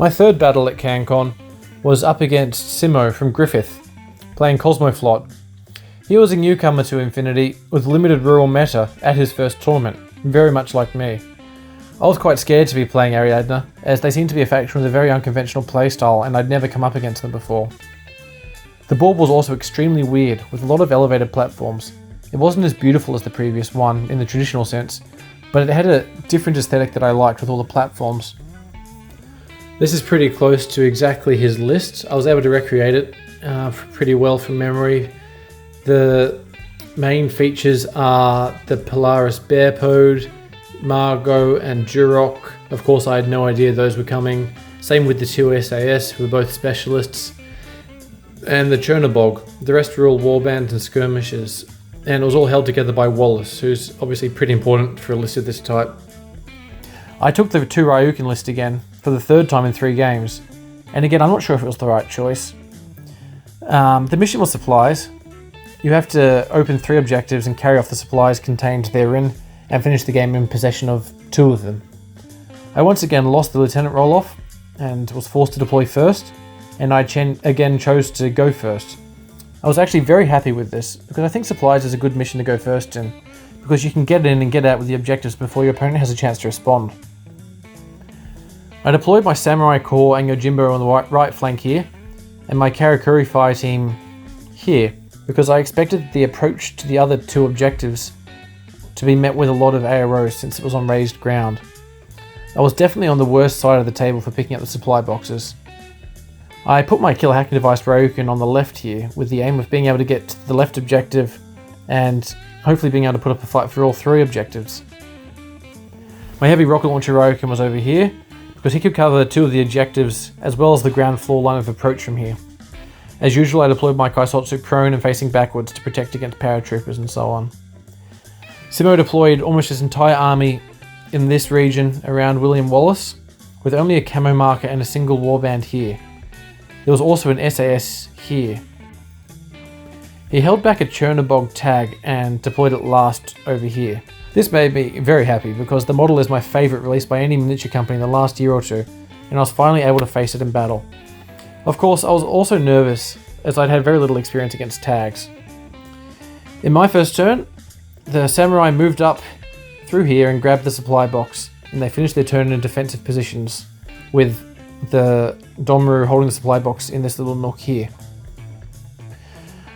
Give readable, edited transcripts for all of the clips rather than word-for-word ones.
My third battle at CanCon was up against Simo from Griffith, playing Kosmoflot. He was a newcomer to Infinity with limited rural meta at his first tournament, very much like me. I was quite scared to be playing Ariadne, as they seem to be a faction with a very unconventional playstyle and I'd never come up against them before. The board was also extremely weird, with a lot of elevated platforms. It wasn't as beautiful as the previous one in the traditional sense, but it had a different aesthetic that I liked with all the platforms. This is pretty close to exactly his list. I was able to recreate it pretty well from memory. The main features are the Polaris Bearpode, Margot and Duros. Of course, I had no idea those were coming. Same with the two SAS, who were both specialists. And the Chernobog. The rest were all warbands and skirmishers. And it was all held together by Wallace, who's obviously pretty important for a list of this type. I took the 2 Ryukin list again, for the third time in 3 games. And again, I'm not sure if it was the right choice. The mission was supplies. You have to open 3 objectives and carry off the supplies contained therein and finish the game in possession of 2 of them. I once again lost the lieutenant roll-off and was forced to deploy first, and I again chose to go first. I was actually very happy with this because I think supplies is a good mission to go first in, because you can get in and get out with the objectives before your opponent has a chance to respond. I deployed my Samurai Corps and Yojimbo on the right flank here, and my Karakuri fire team here, because I expected the approach to the other 2 objectives to be met with a lot of AROs since it was on raised ground. I was definitely on the worst side of the table for picking up the supply boxes. I put my kill hacking device Ryukin on the left here with the aim of being able to get to the left objective and hopefully being able to put up a fight for all 3 objectives. My heavy rocket launcher Ryukin was over here because he could cover 2 of the objectives as well as the ground floor line of approach from here. As usual, I deployed my Keisotsu prone and facing backwards to protect against paratroopers and so on. Simo deployed almost his entire army in this region around William Wallace, with only a camo marker and a single warband here. There was also an SAS here. He held back a Chernobog tag and deployed it last over here. This made me very happy because the model is my favourite released by any miniature company in the last year or 2, and I was finally able to face it in battle. Of course, I was also nervous as I'd had very little experience against tags. In my first turn, the samurai moved up through here and grabbed the supply box, and they finished their turn in defensive positions with the Donmaru holding the supply box in this little nook here.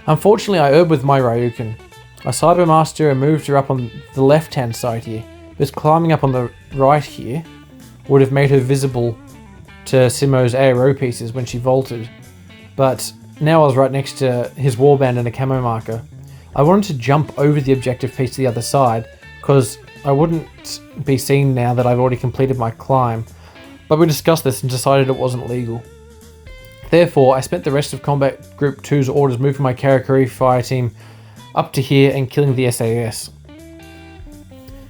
Unfortunately, I erred with my Ryukin. I Cybermaster and moved her up on the left hand side here, because climbing up on the right here would have made her visible to Simo's ARO pieces when she vaulted, but now I was right next to his warband and a camo marker. I wanted to jump over the objective piece to the other side, because I wouldn't be seen now that I've already completed my climb, but we discussed this and decided it wasn't legal. Therefore, I spent the rest of Combat Group 2's orders moving my Karakuri fire team up to here and killing the SAS.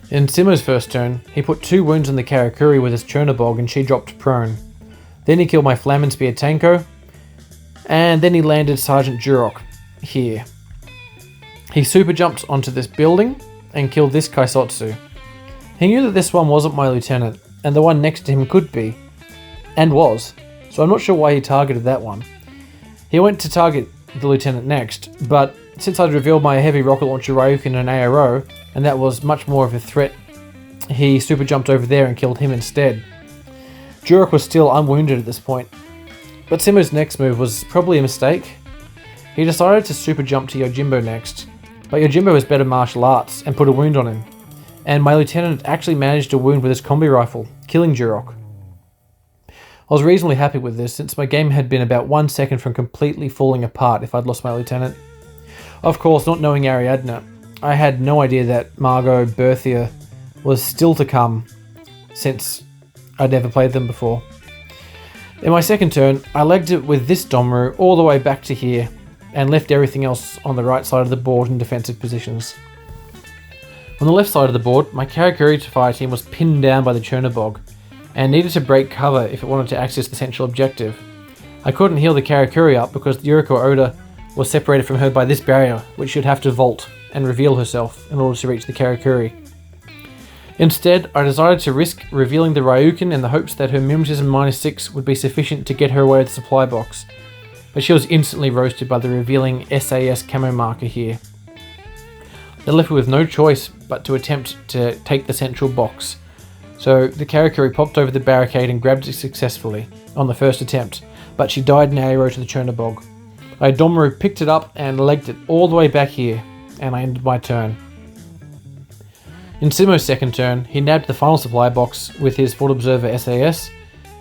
In Simo's first turn, he put 2 wounds on the Karakuri with his Chernobog and she dropped prone. Then he killed my Flamen Spear Tanko, and then he landed Sergeant Duros here. He super jumped onto this building and killed this Keisotsu. He knew that this one wasn't my lieutenant, and the one next to him could be, and was, so I'm not sure why he targeted that one. He went to target the lieutenant next, but since I'd revealed my heavy rocket launcher Ryukin and ARO, and that was much more of a threat, he super jumped over there and killed him instead. Duros was still unwounded at this point, but Simo's next move was probably a mistake. He decided to super jump to Yojimbo next, but Yojimbo has better martial arts and put a wound on him, and my lieutenant actually managed to wound with his combi rifle, killing Duros. I was reasonably happy with this since my game had been about 1 second from completely falling apart if I'd lost my lieutenant. Of course, not knowing Ariadne, I had no idea that Margot Berthier was still to come since I'd never played them before. In my second turn, I legged it with this Donmaru all the way back to here and left everything else on the right side of the board in defensive positions. On the left side of the board, my Karakuri fire team was pinned down by the Chernobog and needed to break cover if it wanted to access the central objective. I couldn't heal the Karakuri up because Yuriko Oda was separated from her by this barrier, which she'd have to vault and reveal herself in order to reach the Karakuri. Instead, I decided to risk revealing the Ryukin in the hopes that her mimetism -6 would be sufficient to get her away with the supply box, but she was instantly roasted by the revealing SAS camo marker here. They left her with no choice but to attempt to take the central box, so the Karakuri popped over the barricade and grabbed it successfully on the first attempt, but she died in arrow to the Chernobog. Domaru picked it up and legged it all the way back here, and I ended my turn. In Simo's second turn, he nabbed the final supply box with his Fort Observer SAS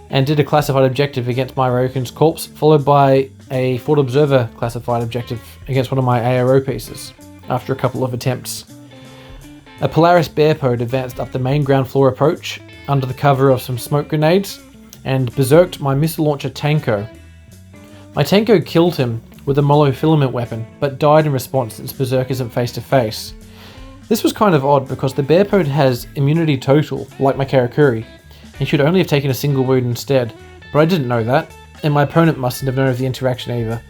and did a classified objective against my Ryukin's corpse, followed by a Fort Observer classified objective against one of my ARO pieces, after a couple of attempts. A Polaris Bearpode advanced up the main ground floor approach under the cover of some smoke grenades and berserked my missile launcher Tanko. My Tanko killed him with a monofilament weapon, but died in response since berserk isn't face to face. This was kind of odd because the Bearpode has immunity total, like my Karakuri, and should only have taken a single wound instead, but I didn't know that, and my opponent mustn't have known of the interaction either.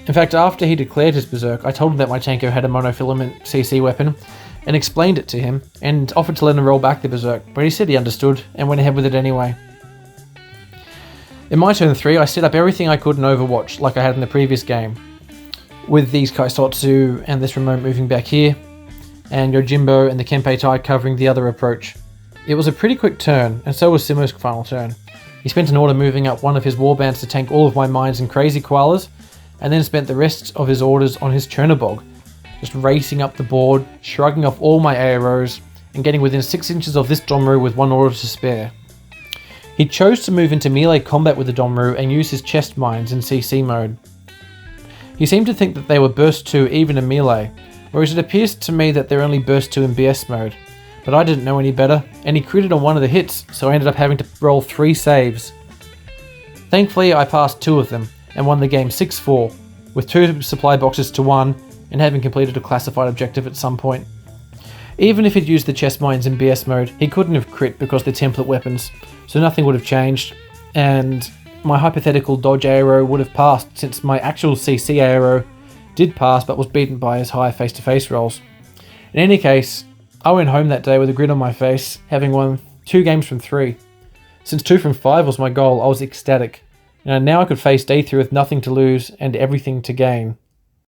In fact, after he declared his berserk, I told him that my Tanko had a monofilament CC weapon, and explained it to him, and offered to let him roll back the berserk, but he said he understood, and went ahead with it anyway. In my turn 3, I set up everything I could in Overwatch, like I had in the previous game, with these Keisotsu and this remote moving back here, and Yojimbo and the Kenpei Tai covering the other approach. It was a pretty quick turn, and so was Simo's final turn. He spent an order moving up one of his warbands to tank all of my mines and crazy koalas, and then spent the rest of his orders on his Chernobog, just racing up the board, shrugging off all my AROs, and getting within 6 inches of this Domaru with one order to spare. He chose to move into melee combat with the Domaru and use his chest mines in CC mode. He seemed to think that they were burst 2 even in melee, whereas it appears to me that they're only burst 2 in BS mode. But I didn't know any better, and he critted on one of the hits, so I ended up having to roll 3 saves. Thankfully, I passed 2 of them, and won the game 6-4, with 2 supply boxes to 1, and having completed a classified objective at some point. Even if he'd used the chest mines in BS mode, he couldn't have crit because they're template weapons, so nothing would have changed, and my hypothetical dodge arrow would have passed since my actual CC arrow did pass but was beaten by his high face-to-face rolls. In any case, I went home that day with a grin on my face, having won 2 games from 3. Since 2 from 5 was my goal, I was ecstatic, and now I could face day 3 with nothing to lose and everything to gain.